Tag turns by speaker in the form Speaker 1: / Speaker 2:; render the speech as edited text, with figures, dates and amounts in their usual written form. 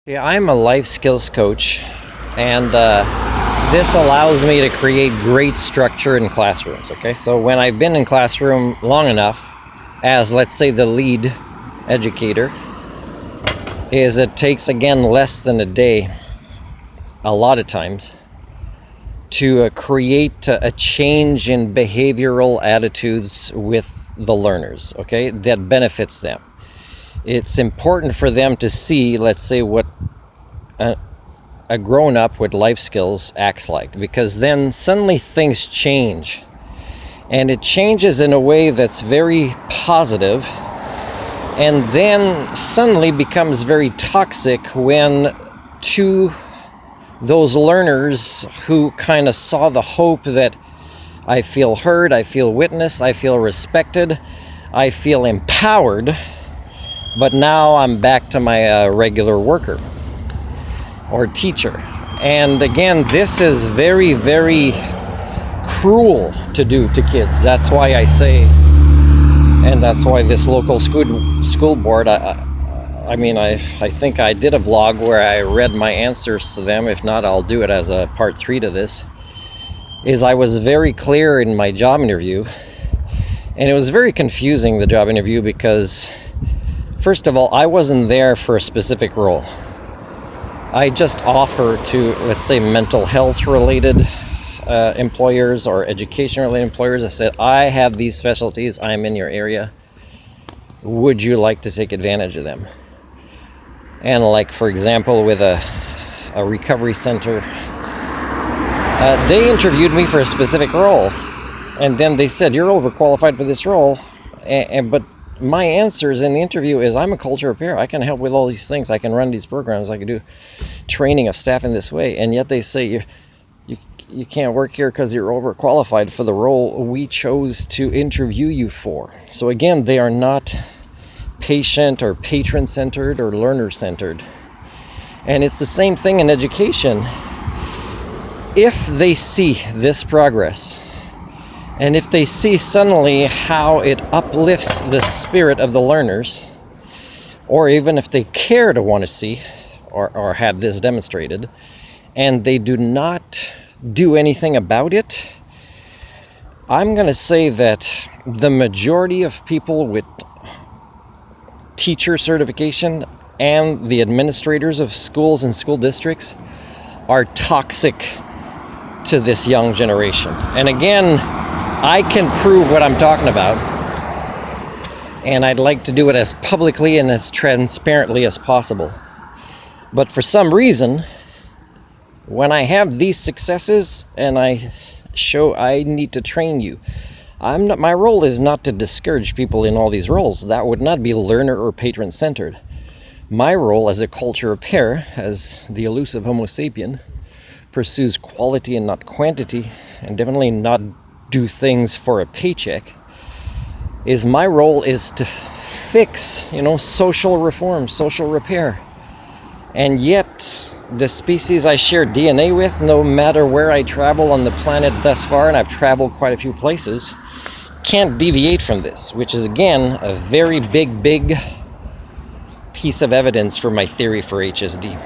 Speaker 1: Yeah, I'm a life skills coach, and this allows me to create great structure in classrooms. Okay, so when I've been in classroom long enough, as let's say the lead educator, is it takes again less than a day, a lot of times, to create a change in behavioral attitudes with the learners. Okay, that benefits them. It's important for them to see, let's say, what a grown-up with life skills acts like, because then suddenly things change, and it changes in a way that's very positive, and then suddenly becomes very toxic when to those learners who kind of saw the hope that I feel heard, I feel witnessed, I feel respected, I feel empowered, but now I'm back to my regular worker or teacher. And again, this is very, very cruel to do to kids. That's why I say, and that's why this local school board, I think I did a vlog where I read my answers to them. If not, I'll do it as a part 3 to this. Is I was very clear in my job interview, and it was very confusing, the job interview, because first of all, I wasn't there for a specific role. I just offer to, let's say, mental health related employers or education related employers. I said, I have these specialties, I'm in your area, would you like to take advantage of them? And like, for example, with a recovery center, they interviewed me for a specific role, and then they said, you're overqualified for this role, but my answers in the interview is, I'm a culture repair, I can help with all these things, I can run these programs, I can do training of staff in this way. And yet they say you can't work here because you're overqualified for the role we chose to interview you for. So again, they are not patient or patron centered or learner centered. And it's the same thing in education. If they see this progress, and if they see suddenly how it uplifts the spirit of the learners, or even if they care to want to see or have this demonstrated, and they do not do anything about it, I'm going to say that the majority of people with teacher certification and the administrators of schools and school districts are toxic to this young generation. And again, I can prove what I'm talking about, and I'd like to do it as publicly and as transparently as possible. But for some reason, when I have these successes and I show I need to train you, my role is not to discourage people in all these roles. That would not be learner or patron centered. My role as a culture repair, as the elusive Homo sapien, pursues quality and not quantity, and definitely not do things for a paycheck. My role is to fix, social reform, social repair. And yet, the species I share DNA with, no matter where I travel on the planet thus far, and I've traveled quite a few places, can't deviate from this, which is again a very big piece of evidence for my theory for HSD.